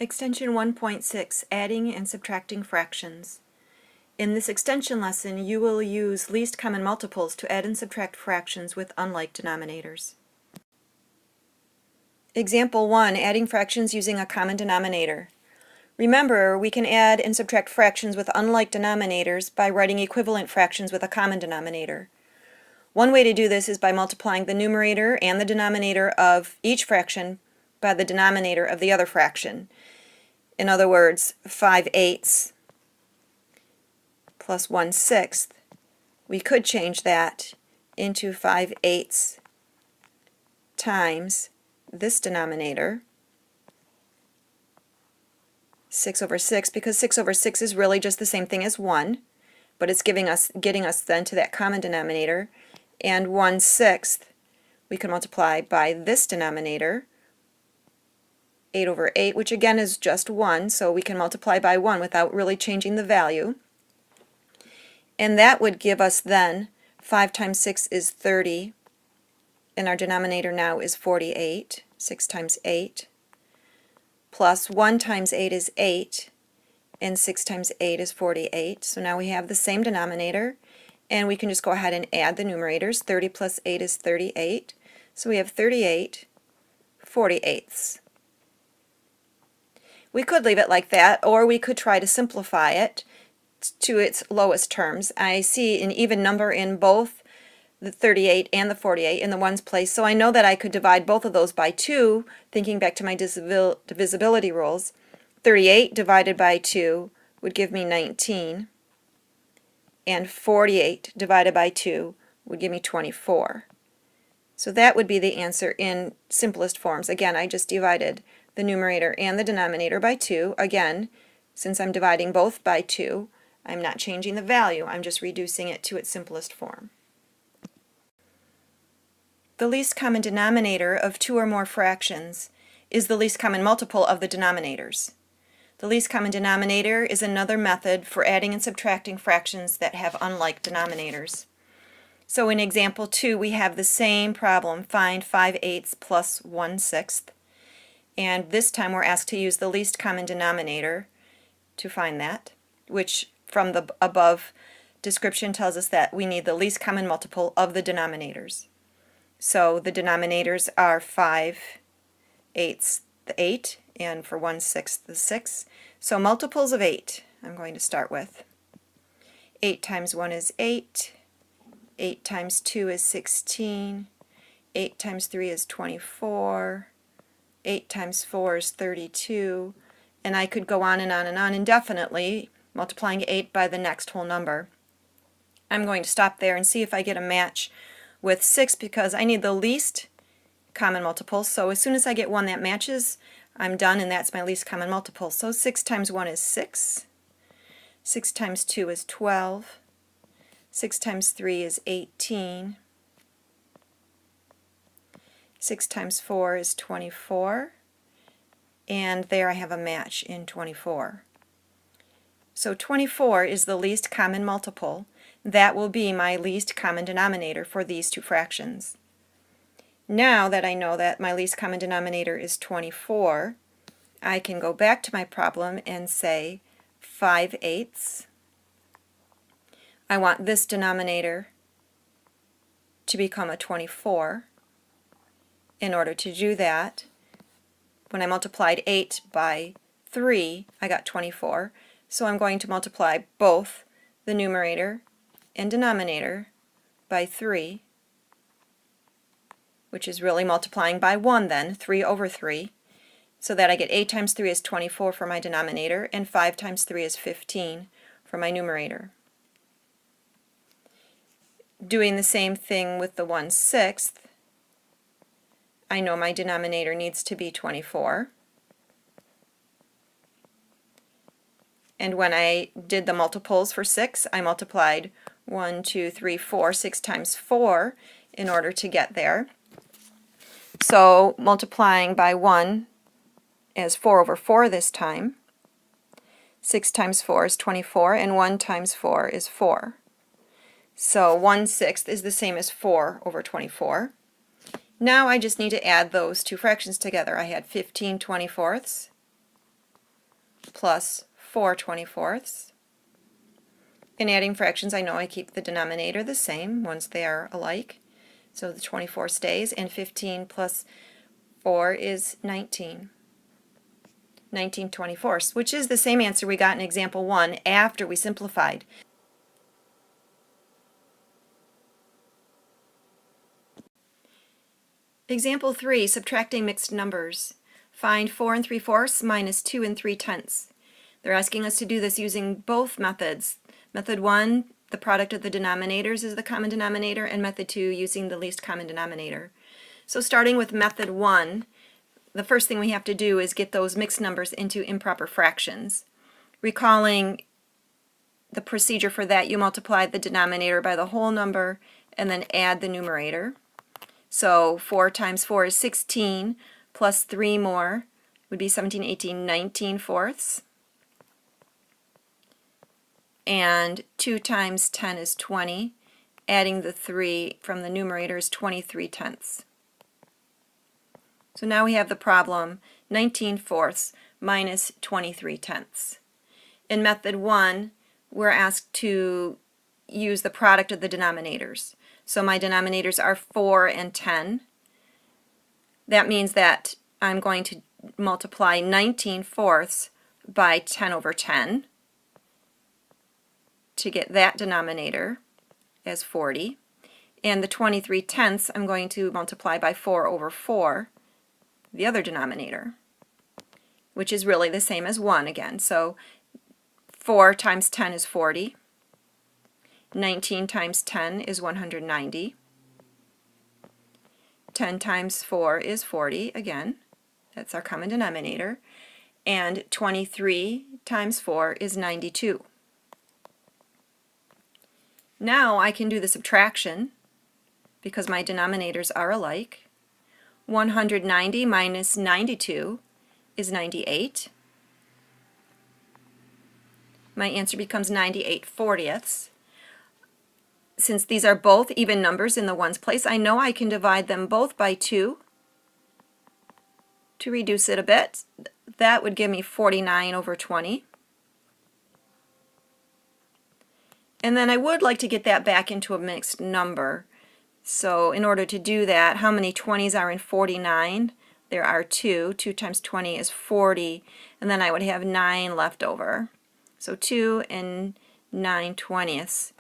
Extension 1.6, Adding and Subtracting Fractions. In this extension lesson, you will use least common multiples to add and subtract fractions with unlike denominators. Example 1, adding fractions using a common denominator. Remember, we can add and subtract fractions with unlike denominators by writing equivalent fractions with a common denominator. One way to do this is by multiplying the numerator and the denominator of each fraction by the denominator of the other fraction. In other words, 5/8 plus 1/6. We could change that into 5/8 times this denominator, 6 over 6, because 6 over 6 is really just the same thing as 1, but it's getting us then to that common denominator, and 1/6 we can multiply by this denominator, 8 over 8, which again is just 1, so we can multiply by 1 without really changing the value. And that would give us then 5 times 6 is 30, and our denominator now is 48, 6 times 8, plus 1 times 8 is 8, and 6 times 8 is 48. So now we have the same denominator, and we can just go ahead and add the numerators. 30 plus 8 is 38, so we have 38 48ths. We could leave it like that, or we could try to simplify it to its lowest terms. I see an even number in both the 38 and the 48 in the ones place, so I know that I could divide both of those by 2, thinking back to my divisibility rules. 38 divided by 2 would give me 19, and 48 divided by 2 would give me 24. So that would be the answer in simplest forms. Again, I just divided the numerator and the denominator by 2. Again, since I'm dividing both by 2, I'm not changing the value, I'm just reducing it to its simplest form. The least common denominator of two or more fractions is the least common multiple of the denominators. The least common denominator is another method for adding and subtracting fractions that have unlike denominators. So in example 2, we have the same problem, find 5/8 plus 1/6. And this time we're asked to use the least common denominator to find that, which from the above description tells us that we need the least common multiple of the denominators. So the denominators are 5/8 the 8, and for 1/6 the 6. So multiples of 8 I'm going to start with. 8 times 1 is 8, 8 times 2 is 16, 8 times 3 is 24, 8 times 4 is 32, and I could go on and on and on indefinitely, multiplying 8 by the next whole number. I'm going to stop there and see if I get a match with 6, because I need the least common multiple. So as soon as I get one that matches, I'm done, and that's my least common multiple. So 6 times 1 is 6, 6 times 2 is 12, 6 times 3 is 18, 6 times 4 is 24, and there I have a match in 24. So 24 is the least common multiple. That will be my least common denominator for these two fractions. Now that I know that my least common denominator is 24, I can go back to my problem and say 5/8. I want this denominator to become a 24. In order to do that, when I multiplied 8 by 3, I got 24. So I'm going to multiply both the numerator and denominator by 3, which is really multiplying by 1 then, 3 over 3, so that I get 8 times 3 is 24 for my denominator, and 5 times 3 is 15 for my numerator. Doing the same thing with the 1/6, I know my denominator needs to be 24. And when I did the multiples for 6, I multiplied 1, 2, 3, 4, 6 times 4 in order to get there. So multiplying by 1 is 4 over 4 this time. 6 times 4 is 24, and 1 times 4 is 4. So 1/6 is the same as 4 over 24. Now I just need to add those two fractions together. I had 15 24ths plus 4 24ths. In adding fractions, I know I keep the denominator the same once they are alike. So the 24 stays, and 15 plus 4 is 19. 19 24ths, which is the same answer we got in example 1 after we simplified. Example 3, subtracting mixed numbers. Find 4 3/4 minus 2 3/10. They're asking us to do this using both methods. Method 1, the product of the denominators is the common denominator, and method 2, using the least common denominator. So starting with method 1, the first thing we have to do is get those mixed numbers into improper fractions. Recalling the procedure for that, you multiply the denominator by the whole number and then add the numerator. So 4 times 4 is 16, plus 3 more would be 17, 18, 19 fourths. And 2 times 10 is 20. Adding the 3 from the numerator is 23 tenths. So now we have the problem 19 fourths minus 23 tenths. In method 1, we're asked to use the product of the denominators. So my denominators are 4 and 10. That means that I'm going to multiply 19 fourths by 10 over 10 to get that denominator as 40. And the 23 tenths I'm going to multiply by 4 over 4, the other denominator, which is really the same as 1 again. So 4 times 10 is 40. 19 times 10 is 190. 10 times 4 is 40 again. That's our common denominator. And 23 times 4 is 92. Now I can do the subtraction because my denominators are alike. 190 minus 92 is 98. My answer becomes 98 40ths. Since these are both even numbers in the ones place, I know I can divide them both by 2 to reduce it a bit. That would give me 49 over 20. And then I would like to get that back into a mixed number. So in order to do that, how many 20s are in 49? There are 2. 2 times 20 is 40. And then I would have 9 left over. So 2 and 9 20ths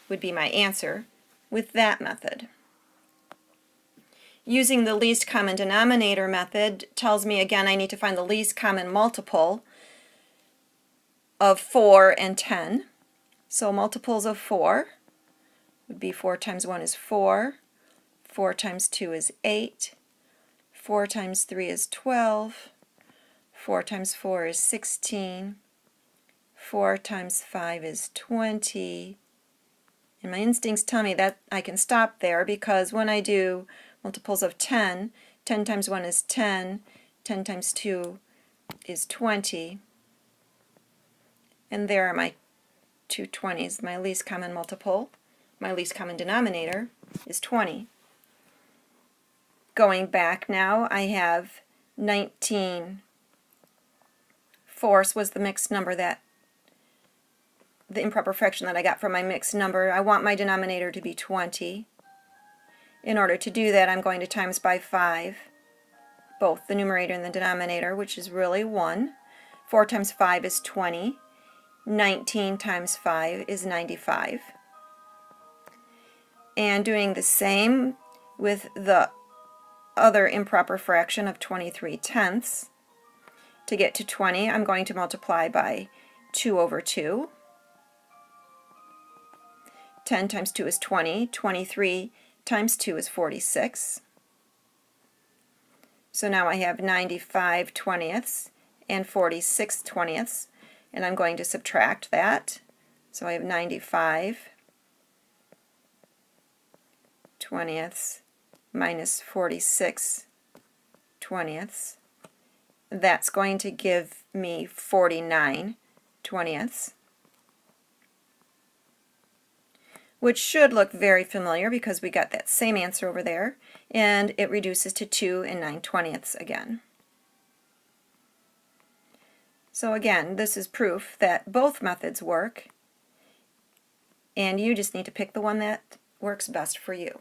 would be my answer with that method. Using the least common denominator method tells me again I need to find the least common multiple of 4 and 10. So multiples of 4 would be 4 times 1 is 4, 4 times 2 is 8, 4 times 3 is 12, 4 times 4 is 16, 4 times 5 is 20, and my instincts tell me that I can stop there because when I do multiples of 10, 10 times 1 is 10, 10 times 2 is 20, and there are my two 20s. My least common multiple, my least common denominator, is 20. Going back now, I have 19 fourths was the mixed number that the improper fraction that I got from my mixed number. I want my denominator to be 20. In order to do that, I'm going to times by 5, both the numerator and the denominator, which is really 1. 4 times 5 is 20. 19 times 5 is 95. And doing the same with the other improper fraction of 23 tenths. To get to 20, I'm going to multiply by 2 over 2. 10 times 2 is 20. 23 times 2 is 46. So now I have 95 20ths and 46 20ths, and I'm going to subtract that. So I have 95 20ths minus 46 20ths. That's going to give me 49 20ths, which should look very familiar because we got that same answer over there, and it reduces to 2 and 9 20ths again. So again, this is proof that both methods work, and you just need to pick the one that works best for you.